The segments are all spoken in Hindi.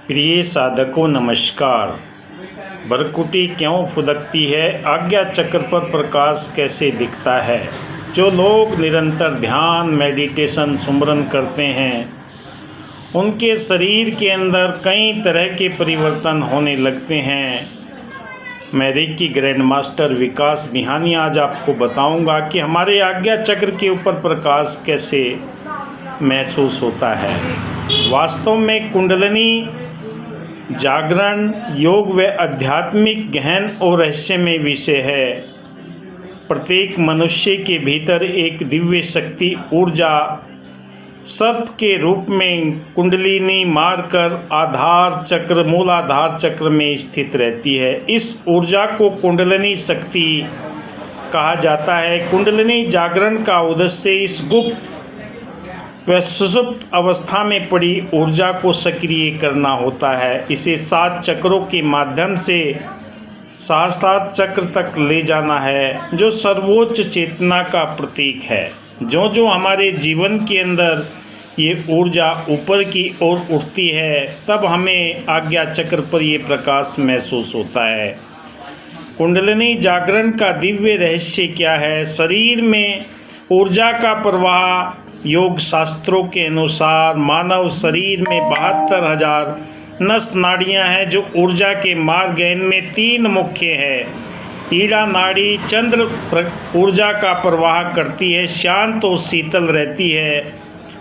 प्रिय साधकों नमस्कार। भ्रकुटी क्यों फुदकती है? आज्ञा चक्र पर प्रकाश कैसे दिखता है? जो लोग निरंतर ध्यान, मेडिटेशन, सुमरन करते हैं उनके शरीर के अंदर कई तरह के परिवर्तन होने लगते हैं। मैं रेकी ग्रैंड मास्टर विकास बिहानी आज आपको बताऊंगा कि हमारे आज्ञा चक्र के ऊपर प्रकाश कैसे महसूस होता है। वास्तव में कुंडलिनी जागरण योग व आध्यात्मिक गहन और रहस्यमय विषय है। प्रत्येक मनुष्य के भीतर एक दिव्य शक्ति ऊर्जा सर्प के रूप में कुंडलिनी मारकर आधार चक्र, मूलाधार चक्र में स्थित रहती है। इस ऊर्जा को कुंडलिनी शक्ति कहा जाता है। कुंडलिनी जागरण का उद्देश्य इस गुप्त व सुषुप्त अवस्था में पड़ी ऊर्जा को सक्रिय करना होता है। इसे 7 चक्रों के माध्यम से सहस्त्रार चक्र तक ले जाना है, जो सर्वोच्च चेतना का प्रतीक है। जो हमारे जीवन के अंदर ये ऊर्जा ऊपर की ओर उठती है, तब हमें आज्ञा चक्र पर ये प्रकाश महसूस होता है। कुंडलिनी जागरण का दिव्य रहस्य क्या है? शरीर में ऊर्जा का प्रवाह। योग शास्त्रों के अनुसार मानव शरीर में 72,000 नस नाड़ियाँ हैं, जो ऊर्जा के मार्गयन में 3 मुख्य है। ईड़ा नाड़ी चंद्र ऊर्जा का प्रवाह करती है, शांत और शीतल रहती है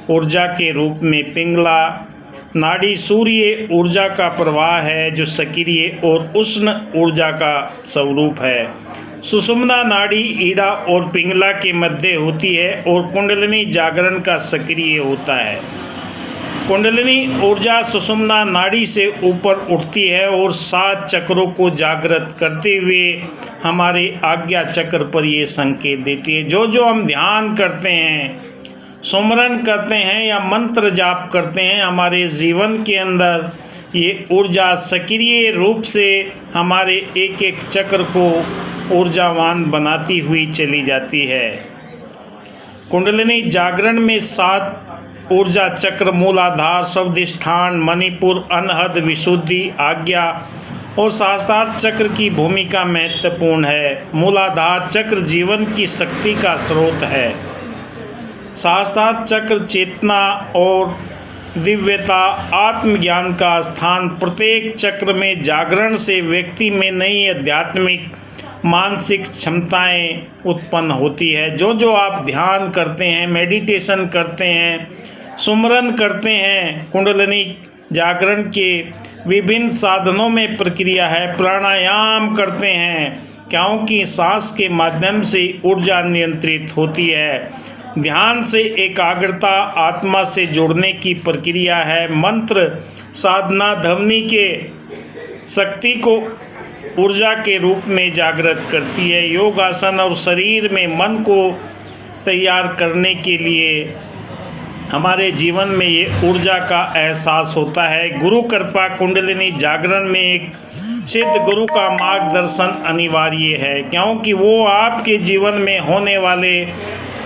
ऊर्जा के रूप में। पिंगला नाड़ी सूर्य ऊर्जा का प्रवाह है, जो सक्रिय और उष्ण ऊर्जा का स्वरूप है। सुषुम्ना नाड़ी ईड़ा और पिंगला के मध्य होती है और कुंडलिनी जागरण का सक्रिय होता है। कुंडलिनी ऊर्जा सुषुम्ना नाड़ी से ऊपर उठती है और 7 चक्रों को जागृत करते हुए हमारे आज्ञा चक्र पर ये संकेत देती है। जो हम ध्यान करते हैं, सुमरन करते हैं या मंत्र जाप करते हैं, हमारे जीवन के अंदर ये ऊर्जा सक्रिय रूप से हमारे एक एक चक्र को ऊर्जावान बनाती हुई चली जाती है। कुंडलिनी जागरण में 7 ऊर्जा चक्र मूलाधार, स्वादिष्ठान, मणिपुर, अनहद, विशुद्धि, आज्ञा और सहस्त्रार चक्र की भूमिका महत्वपूर्ण है। मूलाधार चक्र जीवन की शक्ति का स्रोत है। सहस्त्रार चक्र चेतना और दिव्यता, आत्मज्ञान का स्थान। प्रत्येक चक्र में जागरण से व्यक्ति में नई आध्यात्मिक मानसिक क्षमताएं उत्पन्न होती है। जो आप ध्यान करते हैं, मेडिटेशन करते हैं, सुमरन करते हैं, कुंडलिनी जागरण के विभिन्न साधनों में प्रक्रिया है। प्राणायाम करते हैं, क्योंकि सांस के माध्यम से ऊर्जा नियंत्रित होती है। ध्यान से एकाग्रता, आत्मा से जुड़ने की प्रक्रिया है। मंत्र साधना ध्वनि के शक्ति को ऊर्जा के रूप में जागृत करती है। योग आसन और शरीर में मन को तैयार करने के लिए हमारे जीवन में ये ऊर्जा का एहसास होता है। गुरु कृपा कुंडलिनी जागरण में एक सिद्ध गुरु का मार्गदर्शन अनिवार्य है, क्योंकि वो आपके जीवन में होने वाले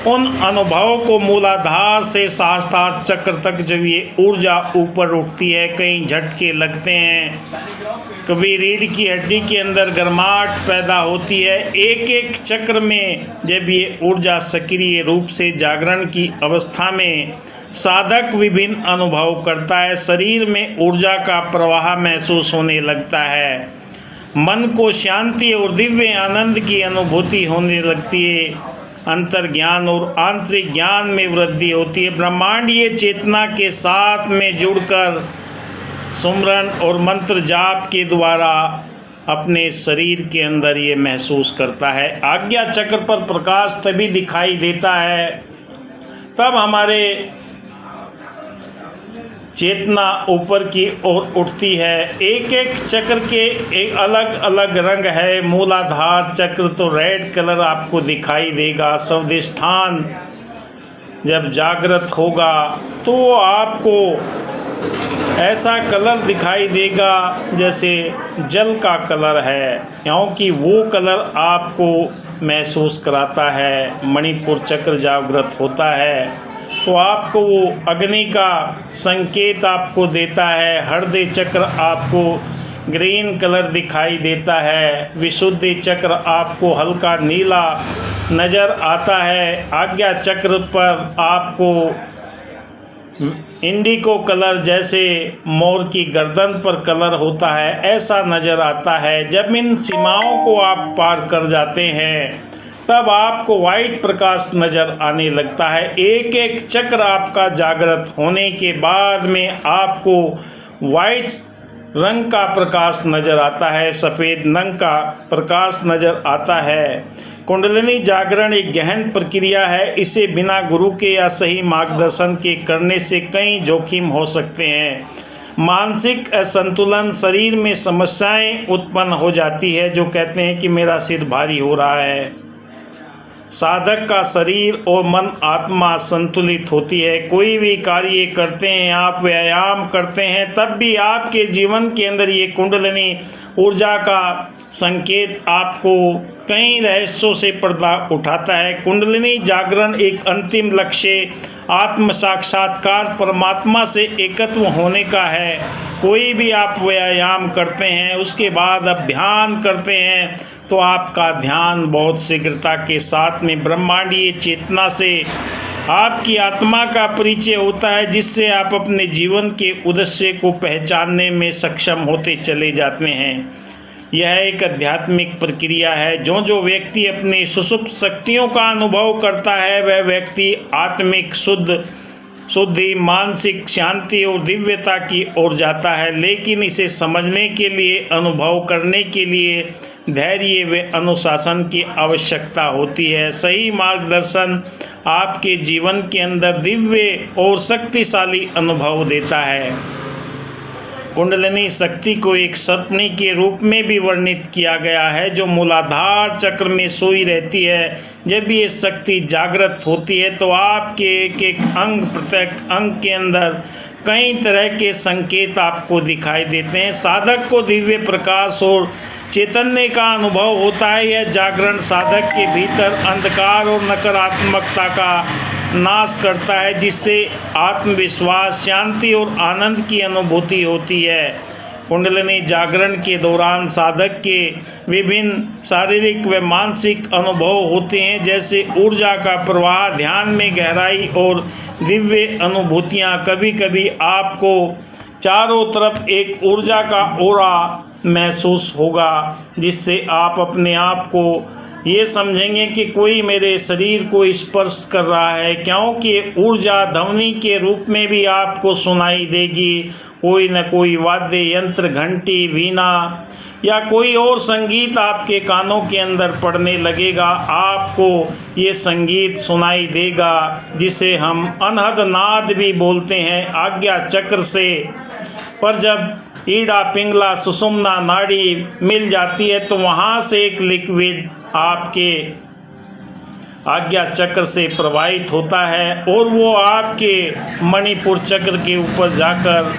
उन अनुभवों को मूलाधार से सहस्त्रार चक्र तक जब ये ऊर्जा ऊपर उठती है, कई झटके लगते हैं, कभी रीढ़ की हड्डी के अंदर गर्माहट पैदा होती है। एक एक चक्र में जब ये ऊर्जा सक्रिय रूप से जागरण की अवस्था में साधक विभिन्न अनुभव करता है। शरीर में ऊर्जा का प्रवाह महसूस होने लगता है। मन को शांति और दिव्य आनंद की अनुभूति होने लगती है। अंतर ज्ञान और आंतरिक ज्ञान में वृद्धि होती है। ब्रह्मांडीय चेतना के साथ में जुड़कर सुमरन और मंत्र जाप के द्वारा अपने शरीर के अंदर ये महसूस करता है। आज्ञा चक्र पर प्रकाश तभी दिखाई देता है तब हमारे चेतना ऊपर की ओर उठती है। एक एक चक्र के एक अलग अलग रंग है। मूलाधार चक्र तो रेड कलर आपको दिखाई देगा। स्वादिष्ठान जब जागृत होगा तो आपको ऐसा कलर दिखाई देगा जैसे जल का कलर है, क्योंकि वो कलर आपको महसूस कराता है। मणिपुर चक्र जागृत होता है तो आपको वो अग्नि का संकेत आपको देता है। हृदय चक्र आपको ग्रीन कलर दिखाई देता है। विशुद्धि चक्र आपको हल्का नीला नज़र आता है। आज्ञा चक्र पर आपको इंडिको कलर, जैसे मोर की गर्दन पर कलर होता है, ऐसा नज़र आता है। जब इन सीमाओं को आप पार कर जाते हैं तब आपको वाइट प्रकाश नज़र आने लगता है। एक एक चक्र आपका जागृत होने के बाद में आपको वाइट रंग का प्रकाश नज़र आता है, सफ़ेद रंग का प्रकाश नज़र आता है। कुंडलिनी जागरण एक गहन प्रक्रिया है। इसे बिना गुरु के या सही मार्गदर्शन के करने से कई जोखिम हो सकते हैं। मानसिक असंतुलन, शरीर में समस्याएं उत्पन्न हो जाती है, जो कहते हैं कि मेरा सिर भारी हो रहा है। साधक का शरीर और मन आत्मा संतुलित होती है। कोई भी कार्य करते हैं, आप व्यायाम करते हैं, तब भी आपके जीवन के अंदर ये कुंडलिनी ऊर्जा का संकेत आपको कई रहस्यों से पर्दा उठाता है। कुंडलिनी जागरण एक अंतिम लक्ष्य आत्म साक्षात्कार, परमात्मा से एकत्व होने का है। कोई भी आप व्यायाम करते हैं, उसके बाद आप ध्यान करते हैं, तो आपका ध्यान बहुत शीघ्रता के साथ में ब्रह्मांडीय चेतना से आपकी आत्मा का परिचय होता है, जिससे आप अपने जीवन के उद्देश्य को पहचानने में सक्षम होते चले जाते हैं। यह एक आध्यात्मिक प्रक्रिया है। जो जो व्यक्ति अपनी सुषुप्त शक्तियों का अनुभव करता है, वह व्यक्ति आत्मिक शुद्धि, मानसिक शांति और दिव्यता की ओर जाता है। लेकिन इसे समझने के लिए, अनुभव करने के लिए धैर्य व अनुशासन की आवश्यकता होती है। सही मार्गदर्शन आपके जीवन के अंदर दिव्य और शक्तिशाली अनुभव देता है। कुंडलिनी शक्ति को एक सर्पणी के रूप में भी वर्णित किया गया है, जो मूलाधार चक्र में सोई रहती है। जब ये शक्ति जागृत होती है तो आपके एक एक अंग, प्रत्येक अंग के अंदर कई तरह के संकेत आपको दिखाई देते हैं। साधक को दिव्य प्रकाश और चैतन्य का अनुभव होता है। यह जागरण साधक के भीतर अंधकार और नकारात्मकता का नाश करता है, जिससे आत्मविश्वास, शांति और आनंद की अनुभूति होती है। कुंडलिनी जागरण के दौरान साधक के विभिन्न शारीरिक व मानसिक अनुभव होते हैं, जैसे ऊर्जा का प्रवाह, ध्यान में गहराई और दिव्य अनुभूतियाँ। कभी कभी आपको चारों तरफ एक ऊर्जा का ओरा महसूस होगा, जिससे आप अपने आप को ये समझेंगे कि कोई मेरे शरीर को स्पर्श कर रहा है, क्योंकि ऊर्जा ध्वनि के रूप में भी आपको सुनाई देगी। कोई न कोई वाद्य यंत्र, घंटी, वीणा या कोई और संगीत आपके कानों के अंदर पड़ने लगेगा। आपको ये संगीत सुनाई देगा, जिसे हम अनहद नाद भी बोलते हैं, आज्ञा चक्र से। पर जब ईड़ा, पिंगला, सुषुम्ना नाड़ी मिल जाती है, तो वहाँ से एक लिक्विड आपके आज्ञा चक्र से प्रवाहित होता है और वो आपके मणिपुर चक्र के ऊपर जाकर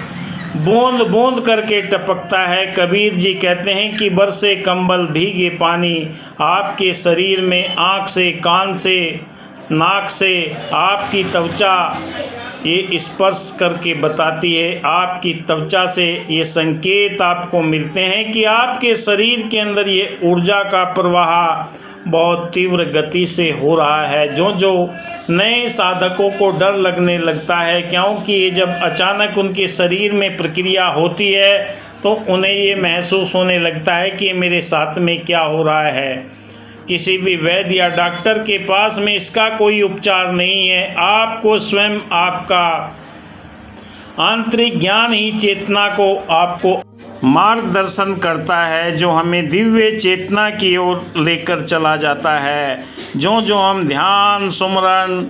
बूंद बूंद करके टपकता है। कबीर जी कहते हैं कि बरसे कंबल भीगे पानी आपके शरीर में, आँख से, कान से, नाक से आपकी त्वचा ये स्पर्श करके बताती है। आपकी त्वचा से ये संकेत आपको मिलते हैं कि आपके शरीर के अंदर ये ऊर्जा का प्रवाह बहुत तीव्र गति से हो रहा है। जो जो नए साधकों को डर लगने लगता है, क्योंकि ये जब अचानक उनके शरीर में प्रक्रिया होती है तो उन्हें ये महसूस होने लगता है कि मेरे साथ में क्या हो रहा है। किसी भी वैद्य या डॉक्टर के पास में इसका कोई उपचार नहीं है। आपको स्वयं आपका आंतरिक ज्ञान ही चेतना को आपको मार्गदर्शन करता है, जो हमें दिव्य चेतना की ओर लेकर चला जाता है। जो हम ध्यान, सुमरन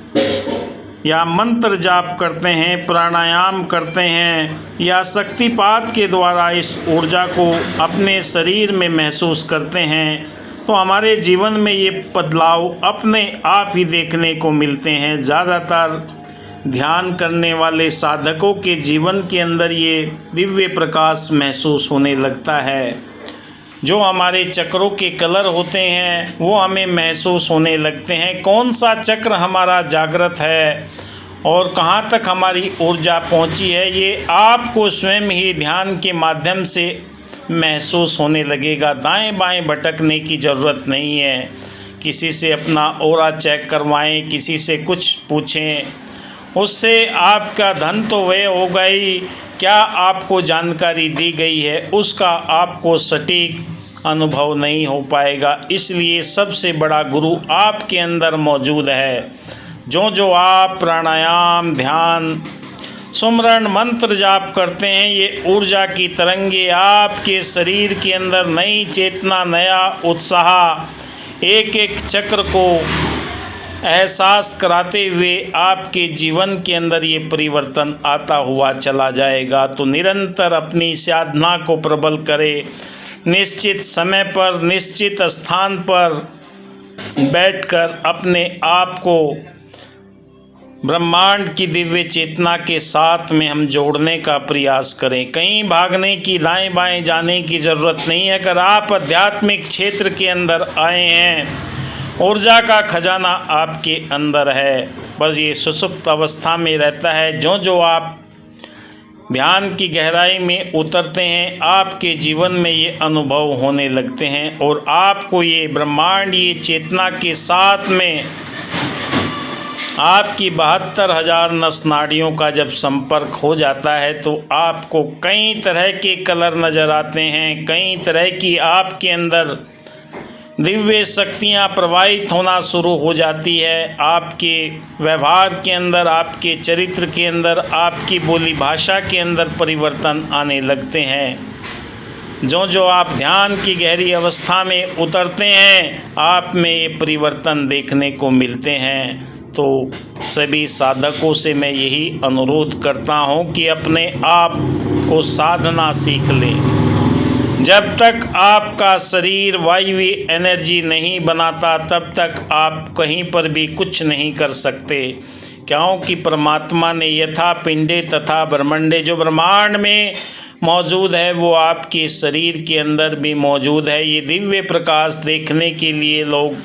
या मंत्र जाप करते हैं, प्राणायाम करते हैं या शक्तिपात के द्वारा इस ऊर्जा को अपने शरीर में महसूस करते हैं, तो हमारे जीवन में ये बदलाव अपने आप ही देखने को मिलते हैं। ज़्यादातर ध्यान करने वाले साधकों के जीवन के अंदर ये दिव्य प्रकाश महसूस होने लगता है। जो हमारे चक्रों के कलर होते हैं वो हमें महसूस होने लगते हैं। कौन सा चक्र हमारा जागृत है और कहाँ तक हमारी ऊर्जा पहुँची है ये आपको स्वयं ही ध्यान के माध्यम से महसूस होने लगेगा। दाएं बाएं भटकने की ज़रूरत नहीं है। किसी से अपना ऑरा चेक करवाएं, किसी से कुछ पूछें, उससे आपका धन तो व्यय होगा ही, क्या आपको जानकारी दी गई है उसका आपको सटीक अनुभव नहीं हो पाएगा। इसलिए सबसे बड़ा गुरु आपके अंदर मौजूद है। जो आप प्राणायाम, ध्यान, सुमरण, मंत्र जाप करते हैं, ये ऊर्जा की तरंगे आपके शरीर के अंदर नई चेतना, नया उत्साह, एक एक चक्र को एहसास कराते हुए आपके जीवन के अंदर ये परिवर्तन आता हुआ चला जाएगा। तो निरंतर अपनी साधना को प्रबल करें। निश्चित समय पर, निश्चित स्थान पर बैठकर अपने आप को ब्रह्मांड की दिव्य चेतना के साथ में हम जोड़ने का प्रयास करें। कहीं भागने की, दाएं बाएं जाने की ज़रूरत नहीं है। अगर आप आध्यात्मिक क्षेत्र के अंदर आए हैं, ऊर्जा का खजाना आपके अंदर है, बस ये सुषुप्त अवस्था में रहता है। जो आप ध्यान की गहराई में उतरते हैं, आपके जीवन में ये अनुभव होने लगते हैं और आपको ये ब्रह्मांड, ये चेतना के साथ में आपकी 72,000 नस नाड़ियों का जब संपर्क हो जाता है तो आपको कई तरह के कलर नज़र आते हैं, कई तरह की आपके अंदर दिव्य शक्तियाँ प्रवाहित होना शुरू हो जाती है। आपके व्यवहार के अंदर, आपके चरित्र के अंदर, आपकी बोली भाषा के अंदर परिवर्तन आने लगते हैं। जो आप ध्यान की गहरी अवस्था में उतरते हैं, आप में ये परिवर्तन देखने को मिलते हैं। तो सभी साधकों से मैं यही अनुरोध करता हूँ कि अपने आप को साधना सीख लें। जब तक आपका शरीर वायवी एनर्जी नहीं बनाता तब तक आप कहीं पर भी कुछ नहीं कर सकते, क्योंकि परमात्मा ने यथा पिंडे तथा ब्रह्मंडे, जो ब्रह्मांड में मौजूद है वो आपके शरीर के अंदर भी मौजूद है। ये दिव्य प्रकाश देखने के लिए लोग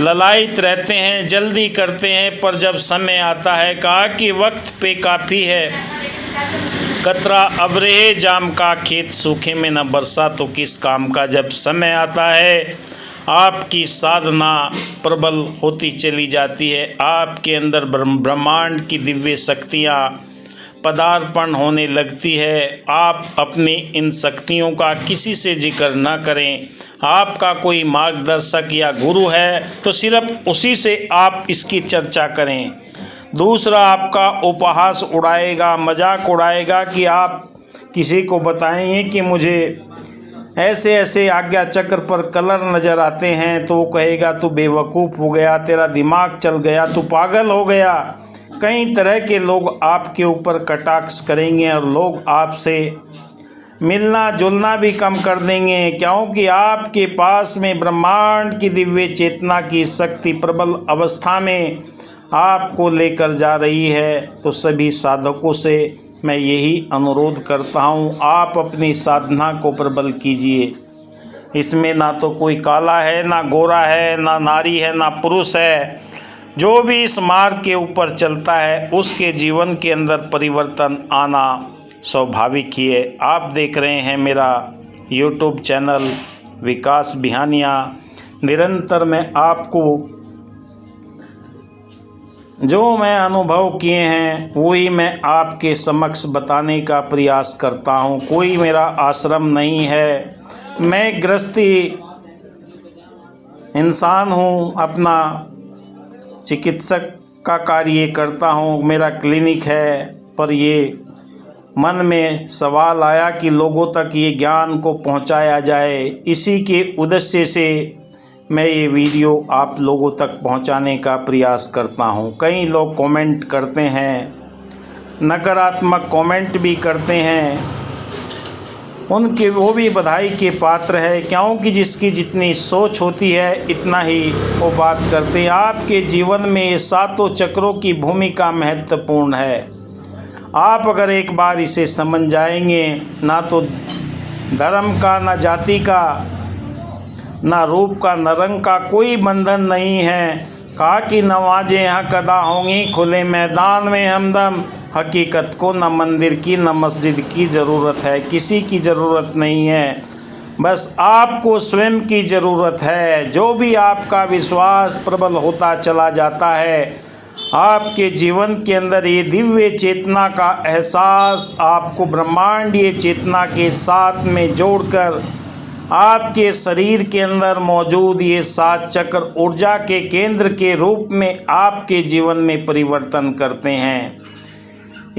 ललायित रहते हैं, जल्दी करते हैं, पर जब समय आता है, कहा कि वक्त पे काफ़ी है, कतरा अब रहे जाम का, खेत सूखे में न बरसा तो किस काम का। जब समय आता है आपकी साधना प्रबल होती चली जाती है, आपके अंदर ब्रह्मांड की दिव्य शक्तियाँ पदार्पण होने लगती है। आप अपनी इन शक्तियों का किसी से जिक्र न करें। आपका कोई मार्गदर्शक या गुरु है तो सिर्फ उसी से आप इसकी चर्चा करें। दूसरा आपका उपहास उड़ाएगा, मजाक उड़ाएगा कि आप किसी को बताएंगे कि मुझे ऐसे ऐसे आज्ञा चक्र पर कलर नज़र आते हैं, तो वो कहेगा तू बेवकूफ़ हो गया, तेरा दिमाग चल गया, तू पागल हो गया। कई तरह के लोग आपके ऊपर कटाक्ष करेंगे और लोग आपसे मिलना जुलना भी कम कर देंगे, क्योंकि आपके पास में ब्रह्मांड की दिव्य चेतना की शक्ति प्रबल अवस्था में आपको लेकर जा रही है। तो सभी साधकों से मैं यही अनुरोध करता हूँ, आप अपनी साधना को प्रबल कीजिए। इसमें ना तो कोई काला है, ना गोरा है, ना नारी है, ना पुरुष है। जो भी इस मार्ग के ऊपर चलता है उसके जीवन के अंदर परिवर्तन आना स्वाभाविक ही है। आप देख रहे हैं मेरा YouTube चैनल विकास बिहानिया। निरंतर मैं आपको जो मैं अनुभव किए हैं वही मैं आपके समक्ष बताने का प्रयास करता हूँ। कोई मेरा आश्रम नहीं है, मैं गृहस्थी इंसान हूँ, अपना चिकित्सक का कार्य करता हूँ, मेरा क्लिनिक है। पर ये मन में सवाल आया कि लोगों तक ये ज्ञान को पहुँचाया जाए, इसी के उद्देश्य से मैं ये वीडियो आप लोगों तक पहुंचाने का प्रयास करता हूं। कई लोग कमेंट करते हैं, नकारात्मक कमेंट भी करते हैं, उनके वो भी बधाई के पात्र है, क्योंकि जिसकी जितनी सोच होती है इतना ही वो बात करते हैं। आपके जीवन में ये सातों चक्रों की भूमिका महत्वपूर्ण है। आप अगर एक बार इसे समझ जाएंगे, ना तो धर्म का, ना जाति का, ना रूप का, ना रंग का कोई बंधन नहीं है। कहा कि नमाजें हक अदा होंगी खुले मैदान में हमदम। हकीकत को न मंदिर की न मस्जिद की ज़रूरत है, किसी की ज़रूरत नहीं है, बस आपको स्वयं की ज़रूरत है। जो भी आपका विश्वास प्रबल होता चला जाता है, आपके जीवन के अंदर ये दिव्य चेतना का एहसास आपको ब्रह्मांडीय चेतना के साथ में जोड़कर आपके शरीर के अंदर मौजूद ये 7 चक्र ऊर्जा के केंद्र के रूप में आपके जीवन में परिवर्तन करते हैं।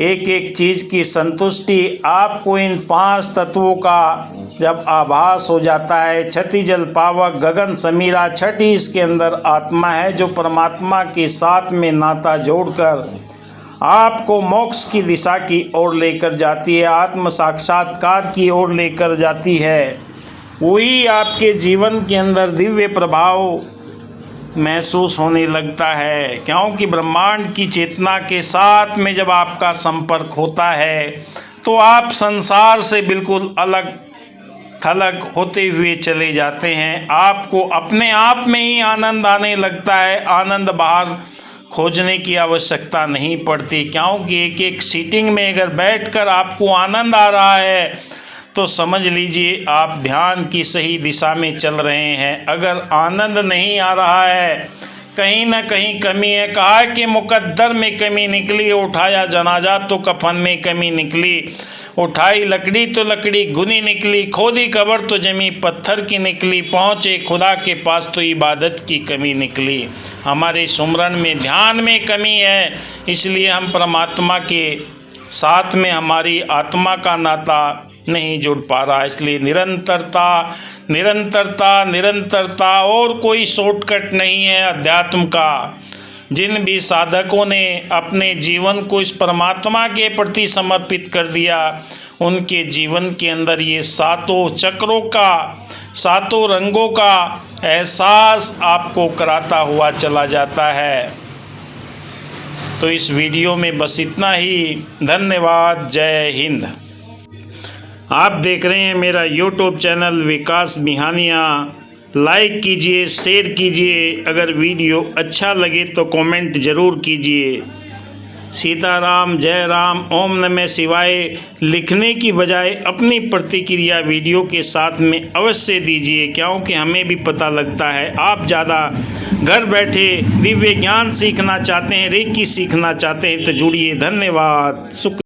एक एक चीज़ की संतुष्टि आपको इन 5 तत्वों का जब आभास हो जाता है। छठी जल पावक गगन समीरा, छठी इसके अंदर आत्मा है जो परमात्मा के साथ में नाता जोड़कर आपको मोक्ष की दिशा की ओर लेकर जाती है, आत्म साक्षात्कार की ओर लेकर जाती है। वही आपके जीवन के अंदर दिव्य प्रभाव महसूस होने लगता है, क्योंकि ब्रह्मांड की चेतना के साथ में जब आपका संपर्क होता है तो आप संसार से बिल्कुल अलग थलग होते हुए चले जाते हैं। आपको अपने आप में ही आनंद आने लगता है, आनंद बाहर खोजने की आवश्यकता नहीं पड़ती, क्योंकि एक एक सीटिंग में अगर बैठकर आपको आनंद आ रहा है तो समझ लीजिए आप ध्यान की सही दिशा में चल रहे हैं। अगर आनंद नहीं आ रहा है, कहीं ना कहीं कमी है। कहा कि मुकद्दर में कमी निकली, उठाया जनाजा तो कफन में कमी निकली, उठाई लकड़ी तो लकड़ी गुनी निकली, खोदी कब्र तो जमी पत्थर की निकली, पहुँचे खुदा के पास तो इबादत की कमी निकली। हमारे सुमरन में ध्यान में कमी है, इसलिए हम परमात्मा के साथ में हमारी आत्मा का नाता नहीं जुड़ पा रहा। इसलिए निरंतरता निरंतरता निरंतरता, और कोई शॉर्टकट नहीं है अध्यात्म का। जिन भी साधकों ने अपने जीवन को इस परमात्मा के प्रति समर्पित कर दिया, उनके जीवन के अंदर ये 7 चक्रों का 7 रंगों का एहसास आपको कराता हुआ चला जाता है। तो इस वीडियो में बस इतना ही। धन्यवाद। जय हिंद। आप देख रहे हैं मेरा यूट्यूब चैनल विकास बिहानिया। लाइक कीजिए, शेयर कीजिए, अगर वीडियो अच्छा लगे तो कमेंट ज़रूर कीजिए। सीताराम, जय राम, ओम नमः शिवाय लिखने की बजाय अपनी प्रतिक्रिया वीडियो के साथ में अवश्य दीजिए, क्योंकि हमें भी पता लगता है आप ज़्यादा घर बैठे दिव्य ज्ञान सीखना चाहते हैं, रेकी सीखना चाहते हैं तो जुड़िए। धन्यवाद। शुक्रिया।